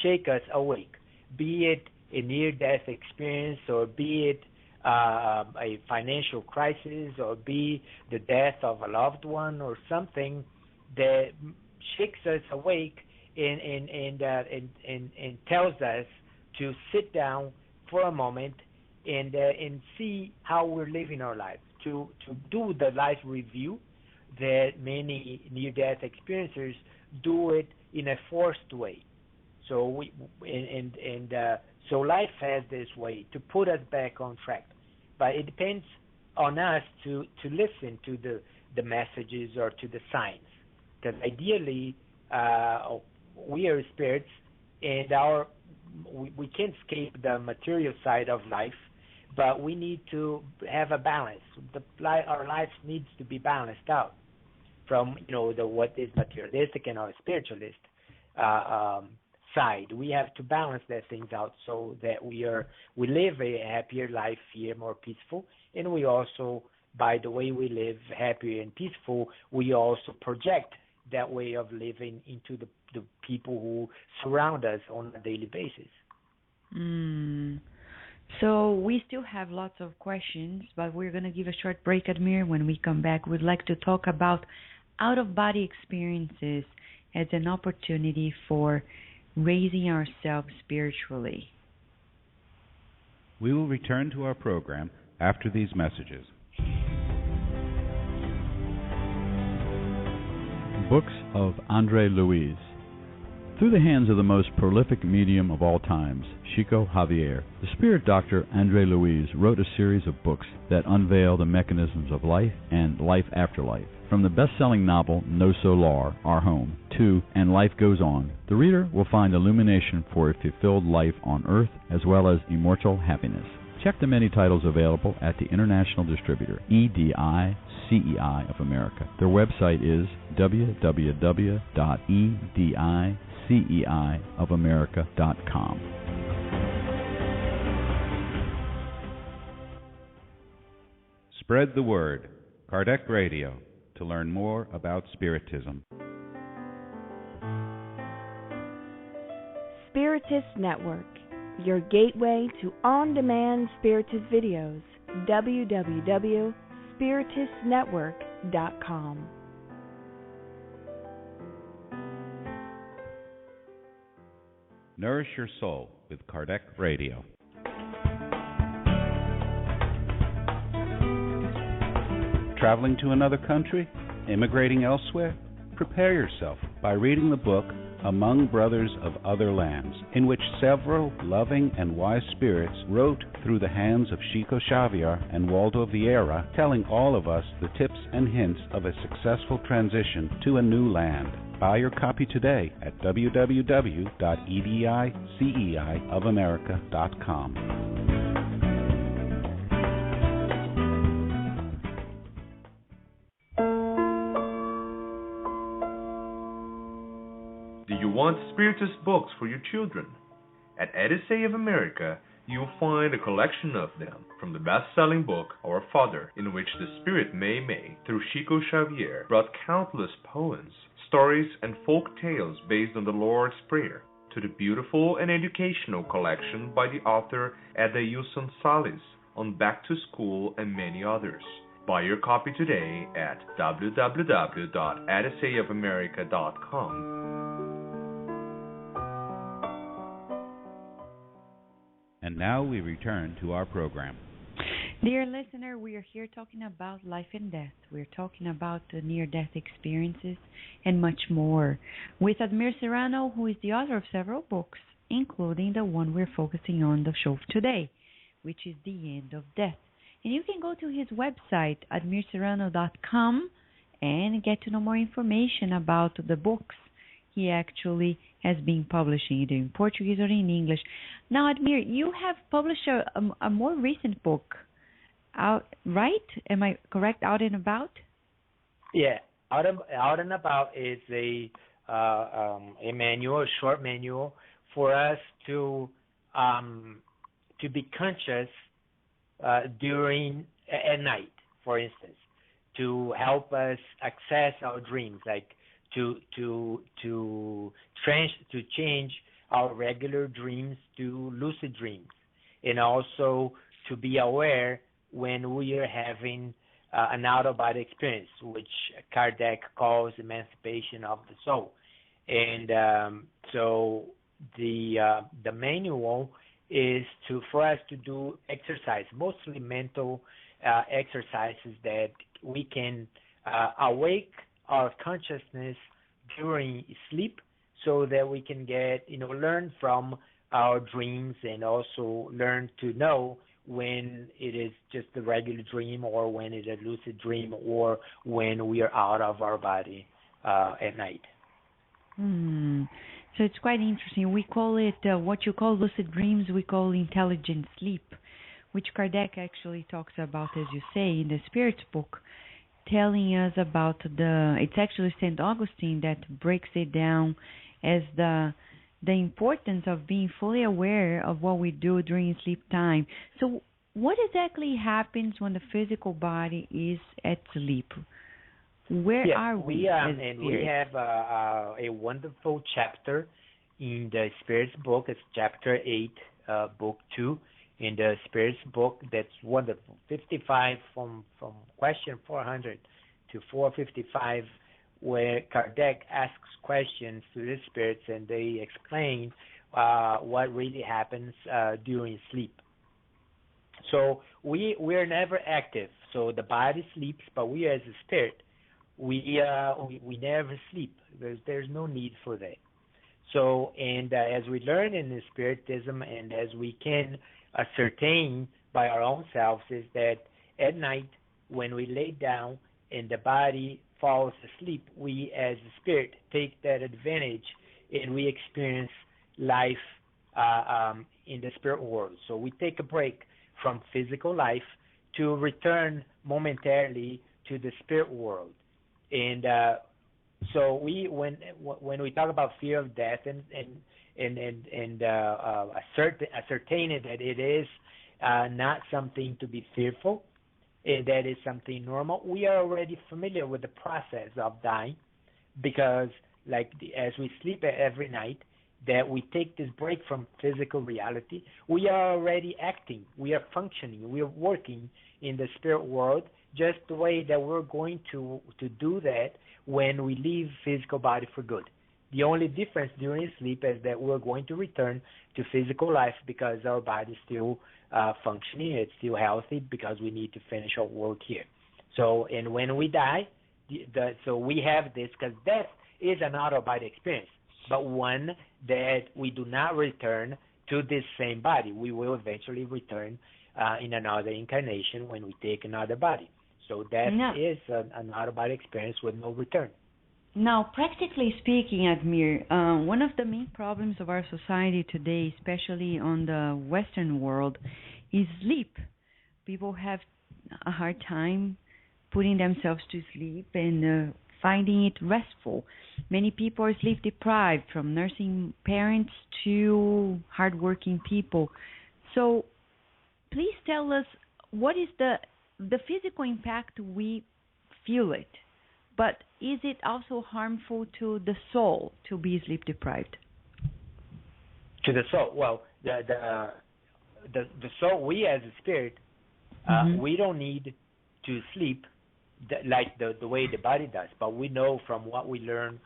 shake us awake, be it a near-death experience, or be it a financial crisis, or be the death of a loved one, or something that shakes us awake and tells us to sit down for a moment and see how we're living our life, to do the life review that many near-death experiencers do it in a forced way. So so life has this way to put us back on track, but it depends on us to listen to the messages or to the signs, because ideally we are spirits, and we can't escape the material side of life, but we need to have a balance. Our life needs to be balanced out from what is materialistic and our spiritualist side. We have to balance that things out so that we live a happier life here, more peaceful, and we also, by the way we live happier and peaceful, we also project that way of living into the people who surround us on a daily basis. So we still have lots of questions, but we're going to give a short break, Admir. When we come back, we'd like to talk about out-of-body experiences as an opportunity for raising ourselves spiritually. We will return to our program after these messages. Books of Andre Louis. Through the hands of the most prolific medium of all times, Chico Xavier, the spirit doctor Andre Louis wrote a series of books that unveil the mechanisms of life and life after life. From the best-selling novel No Solar, Our Home, to And Life Goes On, the reader will find illumination for a fulfilled life on Earth as well as immortal happiness. Check the many titles available at the international distributor, EDI CEI of America. Their website is www.ediceiofamerica.com. Spread the word. Kardec Radio, to learn more about Spiritism. Spiritist Network, your gateway to on-demand Spiritist videos. www.spiritistnetwork.com. Nourish your soul with Kardec Radio. Traveling to another country? Immigrating elsewhere? Prepare yourself by reading the book Among Brothers of Other Lands, in which several loving and wise spirits wrote through the hands of Chico Xavier and Waldo Vieira, telling all of us the tips and hints of a successful transition to a new land. Buy your copy today at www.ediceiofamerica.com. Do you want Spiritist books for your children? At Odyssey of America, you'll find a collection of them, from the best-selling book Our Father, in which the Spirit Mei Mei, through Chico Xavier, brought countless poems, stories, and folk tales based on the Lord's Prayer, to the beautiful and educational collection by the author Edailson Salles on Back to School and many others. Buy your copy today at www.odysseyofamerica.com. And now we return to our program. Dear listener, we are here talking about life and death. We're talking about the near-death experiences and much more with Admir Serrano, who is the author of several books, including the one we're focusing on the show today, which is The End of Death. And you can go to his website, admirserrano.com, and get to know more information about the books he actually has been publishing, either in Portuguese or in English. Now, Admir, you have published a more recent book out, right? Am I correct? Out and About? Yeah, Out and About is a manual, a short manual for us to be conscious during at night, for instance, to help us access our dreams, like to change our regular dreams to lucid dreams, and also to be aware when we are having an out-of-body experience, which Kardec calls emancipation of the soul. And so the manual is for us to do exercise, mostly mental exercises that we can awake our consciousness during sleep, so that we can learn from our dreams, and also learn to know when it is just a regular dream, or when it is a lucid dream, or when we are out of our body at night. So it's quite interesting. We call it, what you call lucid dreams, we call intelligent sleep, which Kardec actually talks about, as you say, in the Spirits book, telling us about it's actually St. Augustine that breaks it down as the importance of being fully aware of what we do during sleep time. So what exactly happens when the physical body is at sleep? Where are we? And we have a wonderful chapter in the Spirits book. It's chapter 8, book 2. In the Spirits book, that's wonderful. 55 from question 400 to 455, where Kardec asks questions to the spirits, and they explain what really happens during sleep. So we're never active. So the body sleeps, but we as a spirit, we never sleep. There's no need for that. So, and as we learn in the Spiritism, and as we can ascertain by our own selves, is that at night when we lay down and the body falls asleep, we as a spirit take that advantage, and we experience life in the spirit world. So we take a break from physical life to return momentarily to the spirit world. And so when we talk about fear of death and ascertaining that it is not something to be fearful, that is something normal. We are already familiar with the process of dying because, as we sleep every night, that we take this break from physical reality, we are already acting, we are functioning, we are working in the spirit world just the way that we're going to do that when we leave physical body for good. The only difference during sleep is that we're going to return to physical life because our body is still functioning, it's still healthy because we need to finish our work here. So, and when we die, so we have this, because death is an out-of-body experience, but one that we do not return to this same body. We will eventually return in another incarnation when we take another body. So death is an out-of-body experience with no return. Now, practically speaking, Admir, one of the main problems of our society today, especially on the Western world, is sleep. People have a hard time putting themselves to sleep and finding it restful. Many people are sleep deprived, from nursing parents to hardworking people. So please tell us, what is the physical impact? We feel it, but is it also harmful to the soul to be sleep deprived? To the soul? Well, the soul, we as a spirit, we don't need to sleep like the way the body does, but we know from what we learn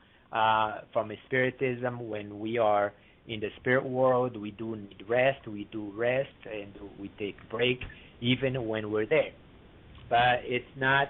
from spiritism, when we are in the spirit world, we do need rest, and we take a break even when we're there. But it's not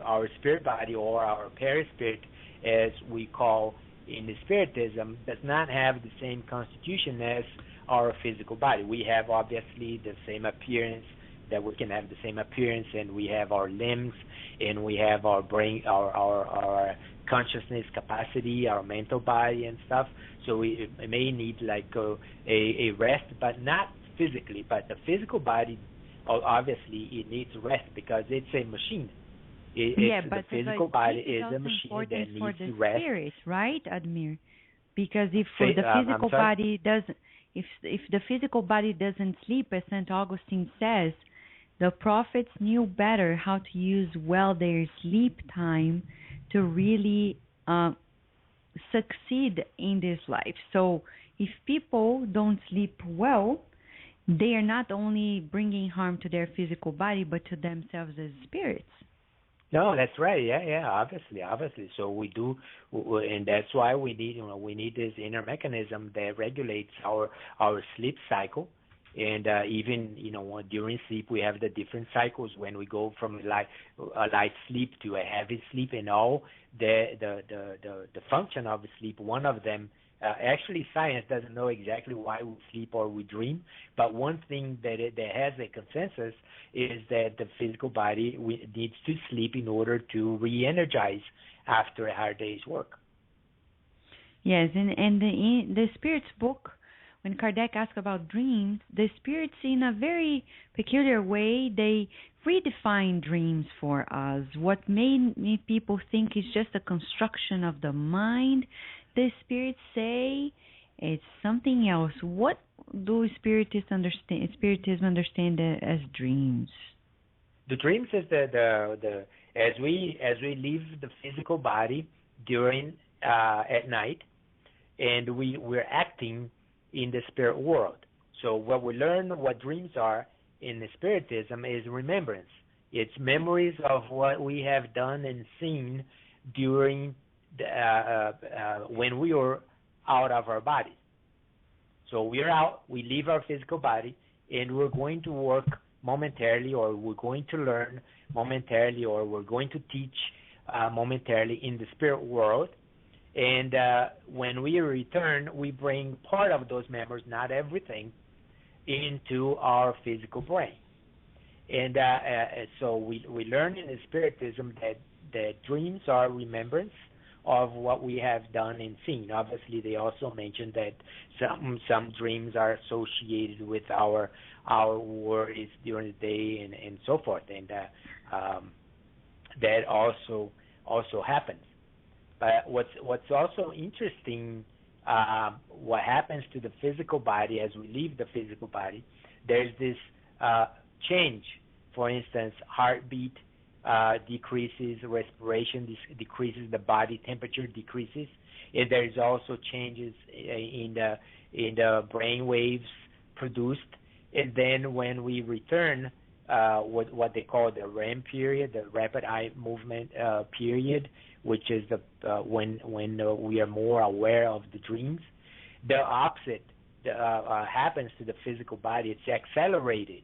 our spirit body, or our perispirit, as we call in the spiritism, does not have the same constitution as our physical body. We have obviously the same appearance, that we can have the same appearance, and we have our limbs, and we have our brain, our consciousness capacity, our mental body and stuff. So we may need like a rest, but not physically. But the physical body, obviously, it needs rest because it's a machine. But the physical body is a machine that needs to rest. Spirit, right, Admir? Because if the physical body doesn't, if the physical body doesn't sleep, as St. Augustine says, the prophets knew better how to use well their sleep time to really succeed in this life. So if people don't sleep well, they are not only bringing harm to their physical body, but to themselves as spirits. No, that's right. Yeah, obviously. So we do, and that's why we need this inner mechanism that regulates our sleep cycle. And even during sleep, we have the different cycles when we go from a light sleep to a heavy sleep, and all the function of sleep. One of them, actually, science doesn't know exactly why we sleep or we dream, but one thing that has a consensus is that the physical body needs to sleep in order to re-energize after a hard day's work. Yes, and the Spirit's book, when Kardec asked about dreams, the spirits, in a very peculiar way, they redefine dreams for us. What many people think is just a construction of the mind, the spirits say it's something else. What do Spiritism understand as dreams? The dreams is the as we leave the physical body during at night, and we're acting in the spirit world. So what we learn, what dreams are in the Spiritism, is remembrance. It's memories of what we have done and seen during when we were out of our bodies. So we're out, we leave our physical body, and we're going to work momentarily, or we're going to learn momentarily, or we're going to teach momentarily in the spirit world. And when we return, we bring part of those memories, not everything, into our physical brain. And so we learn in the Spiritism that dreams are remembrance of what we have done and seen. Obviously, they also mentioned that some dreams are associated with our worries during the day and so forth, and that also happens. But what's also interesting, what happens to the physical body as we leave the physical body, there's this change For instance, heartbeat decreases, respiration decreases, the body temperature decreases, and there is also changes in the brain waves produced. And then when we return, what they call the REM period, the rapid eye movement period, which is when we are more aware of the dreams, the opposite happens to the physical body. It's accelerated.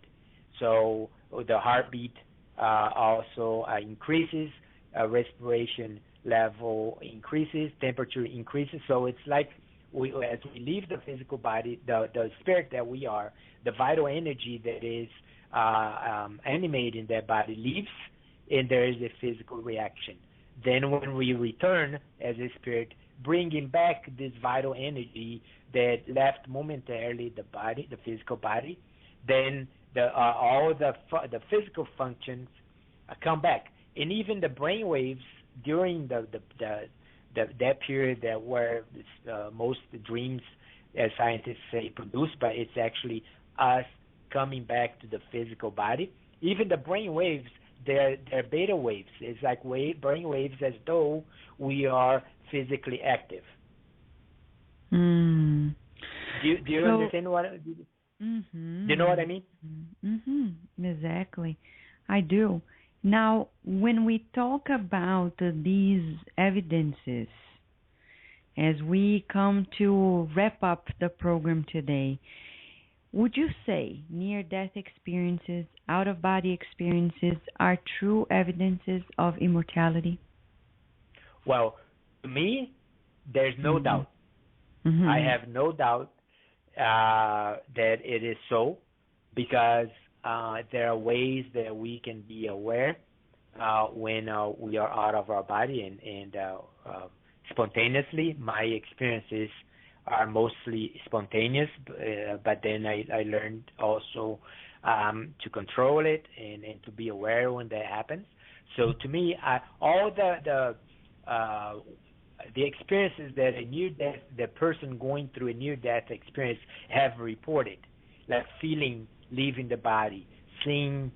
So the heartbeat also increases, respiration level increases, temperature increases. So it's like as we leave the physical body, the spirit that we are, the vital energy that is animating that body leaves, and there is a physical reaction. Then when we return as a spirit, bringing back this vital energy that left momentarily the body, the physical body, then all the physical functions come back, and even the brain waves during that period that where most dreams, as scientists say, produced, but it's actually us coming back to the physical body. Even the brain waves, they're beta waves. It's like brain waves as though we are physically active. Mm. Do you understand what? Mm-hmm. Do you know what I mean? Mm-hmm. Exactly, I do. Now, when we talk about these evidences, as we come to wrap up the program today, would you say near-death experiences, out-of-body experiences are true evidences of immortality? Well, to me, there's no doubt. Mm-hmm. I have no doubt that it is so, because there are ways that we can be aware when we are out of our body and spontaneously. My experiences are mostly spontaneous, but then I learned also to control it and to be aware when that happens. So to me, all the experiences that the person going through a near-death experience have reported, like feeling leaving the body, seeing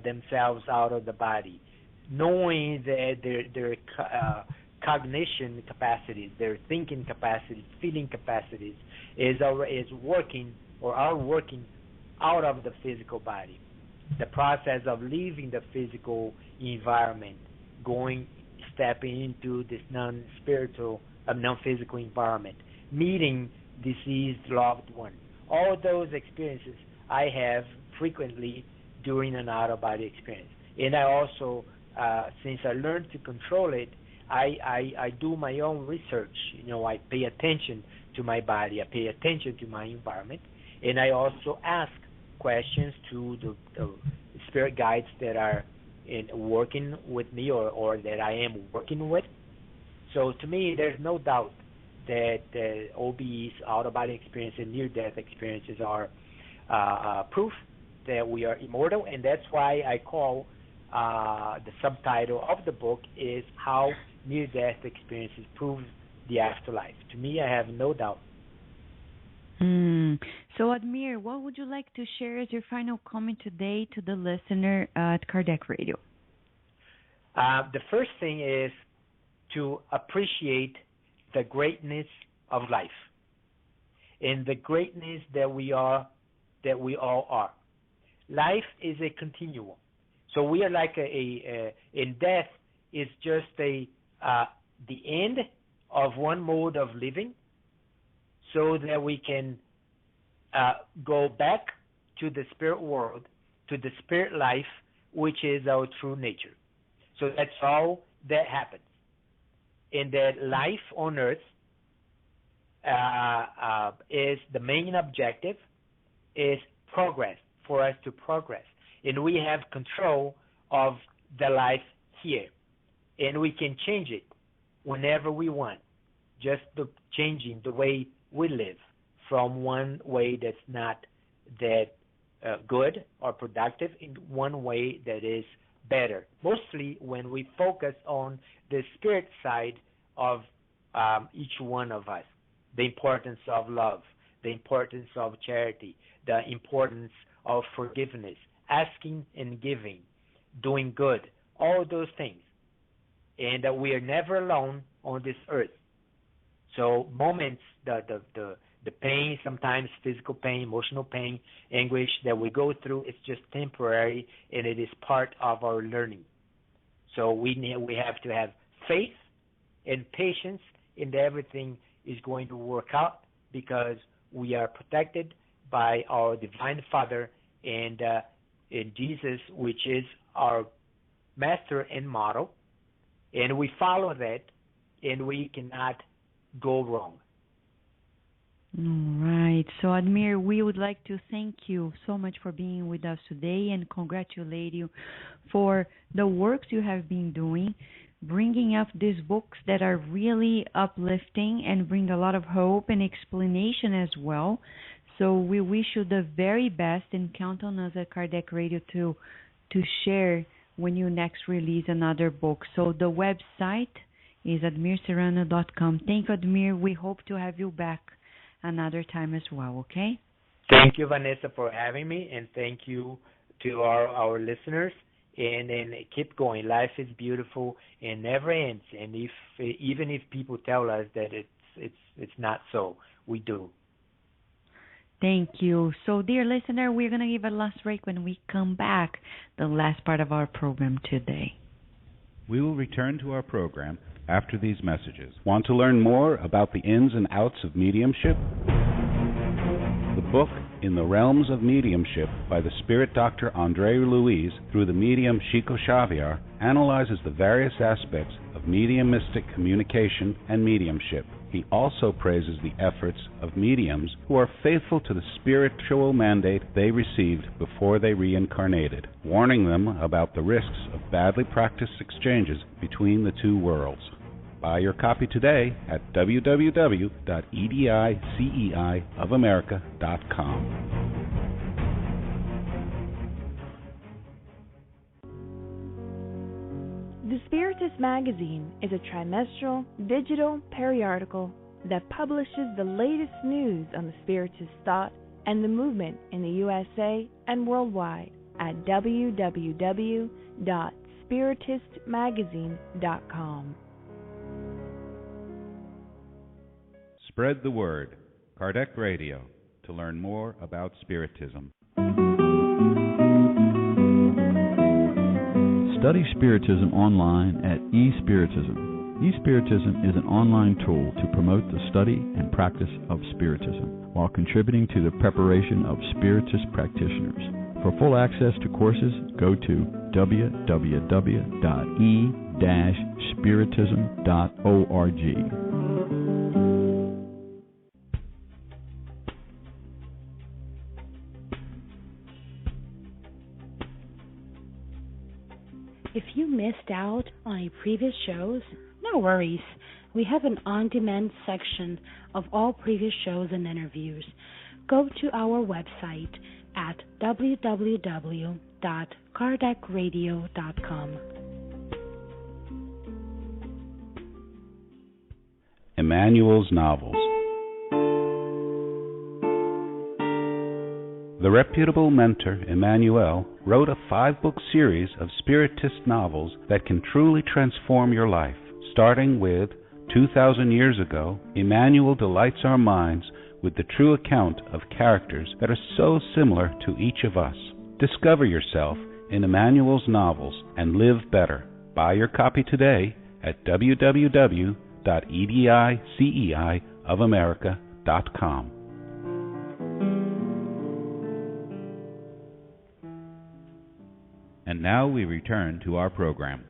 themselves out of the body, knowing that their cognition capacities, their thinking capacities, feeling capacities is working or are working out of the physical body. The process of leaving the physical environment, stepping into this non-physical environment, meeting deceased loved one. All those experiences I have frequently during an out-of-body experience. And I also, since I learned to control it, I do my own research. I pay attention to my body, I pay attention to my environment, and I also ask questions to the spirit guides that are working with me or that I am working with. So to me, there's no doubt that OBEs, out-of-body experience, and near-death experiences are proof that we are immortal, and that's why I call the subtitle of the book is How Near-Death Experiences Prove the Afterlife. To me, I have no doubt. So, Admir, what would you like to share as your final comment today to the listener at Kardec Radio? The first thing is to appreciate the greatness of life and the greatness that we all are. Life is a continuum. So we are like in death is just the end of one mode of living, so that we can go back to the spirit world, to the spirit life, which is our true nature. So that's all that happens. And that life on earth is the main objective, is progress, for us to progress. And we have control of the life here. And we can change it whenever we want, just changing the way we live from one way that's not that good or productive in one way that is better. Mostly when we focus on the spirit side of each one of us, the importance of love, the importance of charity, the importance of forgiveness, asking and giving, doing good, all those things. And that we are never alone on this earth. So moments, the pain, sometimes physical pain, emotional pain, anguish that we go through, it's just temporary, and it is part of our learning. So we have to have faith and patience, and everything is going to work out because we are protected by our Divine Father and in Jesus, which is our master and model, and we follow that, and we cannot go wrong. All right. So, Admir, we would like to thank you so much for being with us today and congratulate you for the works you have been doing, bringing up these books that are really uplifting and bring a lot of hope and explanation as well. So we wish you the very best and count on us at Kardec Radio to share when you next release another book. So the website is admirserrano.com. Thank you, Admir. We hope to have you back another time as well, okay? Thank you, Vanessa, for having me, and thank you to our listeners. And keep going. Life is beautiful and never ends. And even if people tell us that it's not so, we do. Thank you. So, dear listener, we're going to give a last break. When we come back, the last part of our program today. We will return to our program after these messages. Want to learn more about the ins and outs of mediumship? The book In the Realms of Mediumship by the spirit doctor Andre Luiz through the medium Chico Xavier analyzes the various aspects of mediumistic communication and mediumship. He also praises the efforts of mediums who are faithful to the spiritual mandate they received before they reincarnated, warning them about the risks of badly practiced exchanges between the two worlds. Buy your copy today at www.ediceiofamerica.com. The Spiritist Magazine is a trimestral digital periodical that publishes the latest news on the Spiritist thought and the movement in the USA and worldwide at www.spiritistmagazine.com. Spread the word. Kardec Radio, to learn more about Spiritism. Study Spiritism online at eSpiritism. eSpiritism is an online tool to promote the study and practice of Spiritism while contributing to the preparation of Spiritist practitioners. For full access to courses, go to www.e-spiritism.org. If you missed out on a previous shows, no worries. We have an on-demand section of all previous shows and interviews. Go to our website at www.kardecradio.com. Emmanuel's Novels. The reputable mentor, Emmanuel, wrote a 5-book series of Spiritist novels that can truly transform your life. Starting with 2,000 Years Ago, Emmanuel delights our minds with the true account of characters that are so similar to each of us. Discover yourself in Emmanuel's novels and live better. Buy your copy today at www.ediceiofamerica.com. And now we return to our program.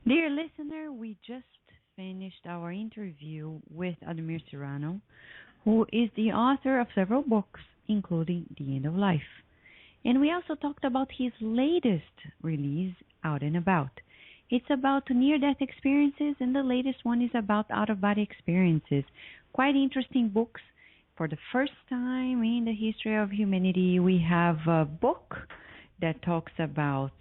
Dear listener, we just finished our interview with Admir Serrano, who is the author of several books, including The End of Life. And we also talked about his latest release, Out and About. It's about near-death experiences, and the latest one is about out-of-body experiences. Quite interesting books. For the first time in the history of humanity, we have a book that talks about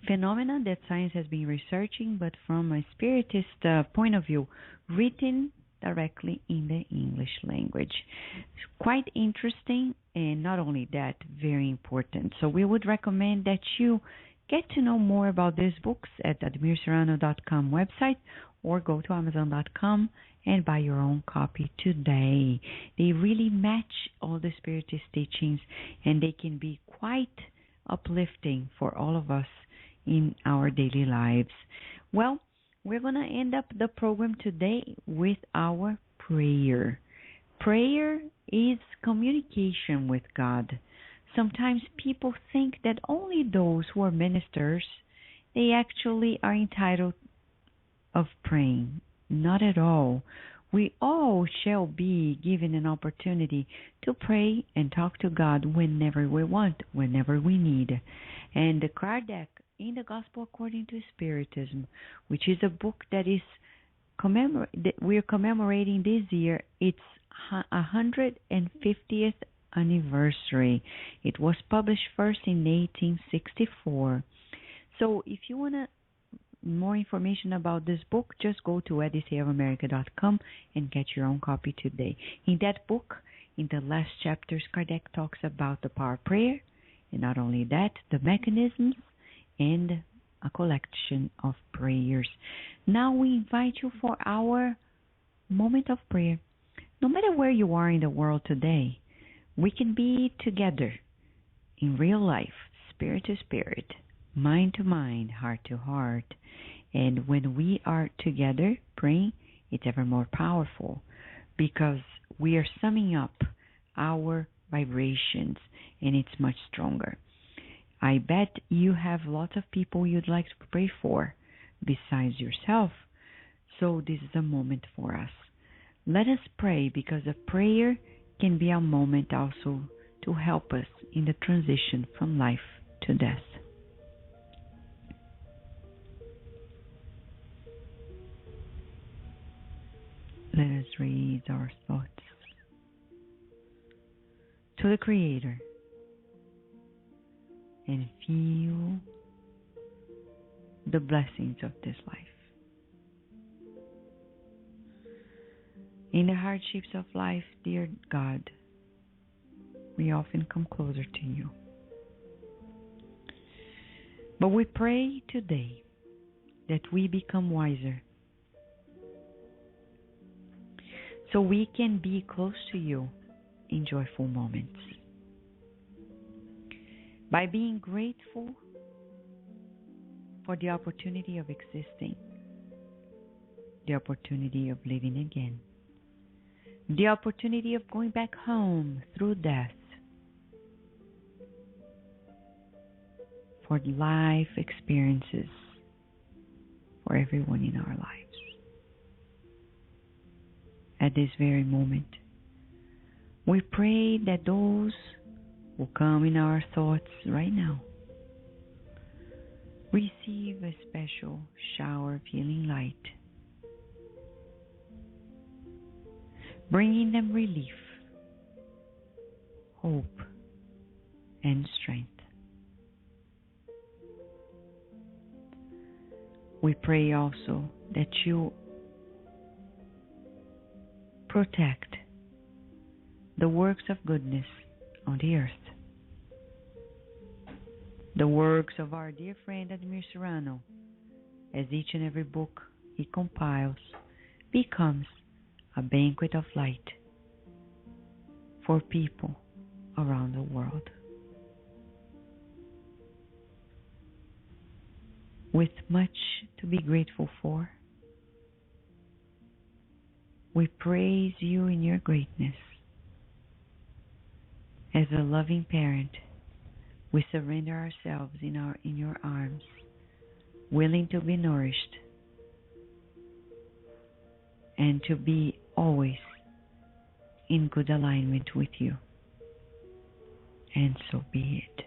phenomena that science has been researching, but from a spiritist point of view, written directly in the English language. It's quite interesting, and not only that, very important. So we would recommend that you get to know more about these books at the AdmirSerrano.com website, or go to Amazon.com and buy your own copy today. They really match all the Spiritist teachings, and they can be quite uplifting for all of us in our daily lives. Well, we're going to end up the program today with our prayer. Prayer is communication with God. Sometimes people think that only those who are ministers, they actually are entitled of praying. Not at all. We all shall be given an opportunity to pray and talk to God whenever we want, whenever we need. And Kardec, in the Gospel According to Spiritism, which is a book that is that we're commemorating this year, its 150th anniversary. It was published first in 1864. So if you want more information about this book, just go to odysseyofamerica.com and get your own copy today. In that book, in the last chapters, Kardec talks about the power of prayer, and not only that, the mechanisms and a collection of prayers. Now we invite you for our moment of prayer. No matter where you are in the world today, we can be together in real life, spirit to spirit, mind to mind, heart to heart. And when we are together praying, it's ever more powerful, because we are summing up our vibrations, and it's much stronger. I bet you have lots of people you'd like to pray for besides yourself. So this is a moment for us. Let us pray, because a prayer can be a moment also to help us in the transition from life to death. Let us raise our thoughts to the Creator and feel the blessings of this life. In the hardships of life, dear God, we often come closer to you. But we pray today that we become wiser, so we can be close to you in joyful moments. By being grateful for the opportunity of existing, the opportunity of living again, the opportunity of going back home through death, for life experiences for everyone in our lives. At this very moment, we pray that those who come in our thoughts right now receive a special shower of healing light, bringing them relief, hope, and strength. We pray also that you protect the works of goodness on the earth, the works of our dear friend Admir Serrano, as each and every book he compiles becomes a banquet of light for people around the world. With much to be grateful for, we praise you in your greatness. As a loving parent, we surrender ourselves in your arms, willing to be nourished and to be always in good alignment with you. And so be it.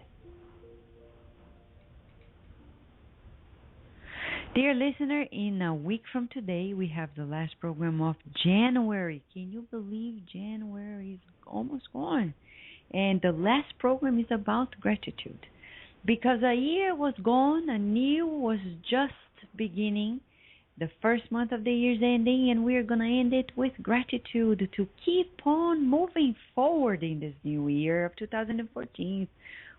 Dear listener, in a week from today, we have the last program of January. Can you believe January is almost gone? And the last program is about gratitude. Because a year was gone, a new was just beginning, The first month of the year is ending, and we're going to end it with gratitude to keep on moving forward in this new year of 2014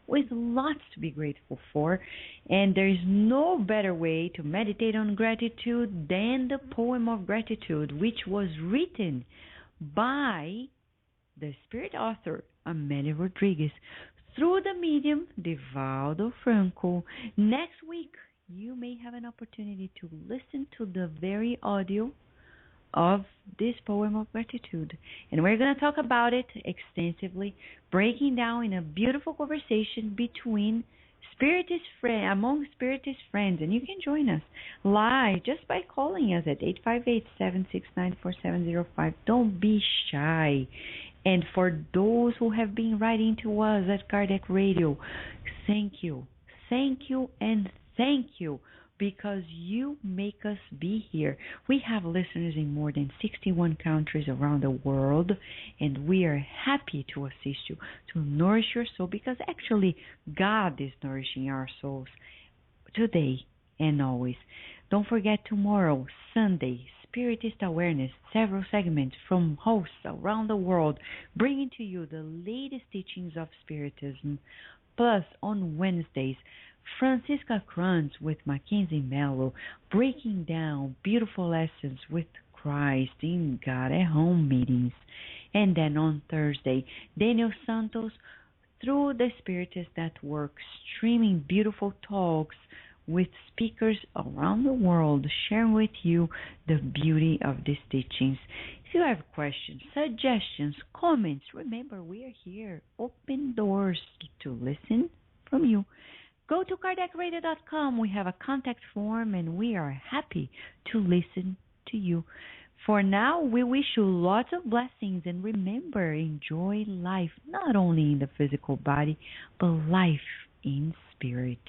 with lots to be grateful for. And there is no better way to meditate on gratitude than the poem of gratitude, which was written by the spirit author Amelia Rodriguez through the medium Divaldo Franco. Next week, you may have an opportunity to listen to the very audio of this poem of gratitude. And we're going to talk about it extensively, breaking down in a beautiful conversation between among Spiritist friends. And you can join us live just by calling us at 858-769-4705. Don't be shy. And for those who have been writing to us at Kardec Radio, thank you, and thank you, because you make us be here. We have listeners in more than 61 countries around the world, and we are happy to assist you, to nourish your soul, because actually God is nourishing our souls today and always. Don't forget tomorrow, Sunday, Spiritist Awareness, several segments from hosts around the world, bringing to you the latest teachings of Spiritism. Plus, on Wednesdays, Francisca Kranz with Mackenzie Mello, breaking down beautiful lessons with Christ in God at Home meetings. And then on Thursday, Daniel Santos through the Spiritist Network, streaming beautiful talks with speakers around the world, sharing with you the beauty of these teachings. If you have questions, suggestions, comments, remember we are here, open doors to listen from you. Go to KardecRadio.com. We have a contact form, and we are happy to listen to you. For now, we wish you lots of blessings, and remember, enjoy life, not only in the physical body, but life in spirit.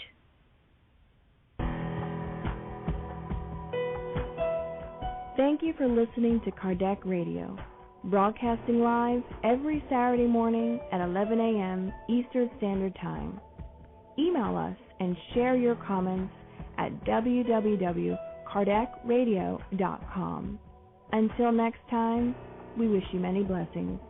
Thank you for listening to Kardec Radio, broadcasting live every Saturday morning at 11 a.m. Eastern Standard Time. Email us and share your comments at www.kardecradio.com. Until next time, we wish you many blessings.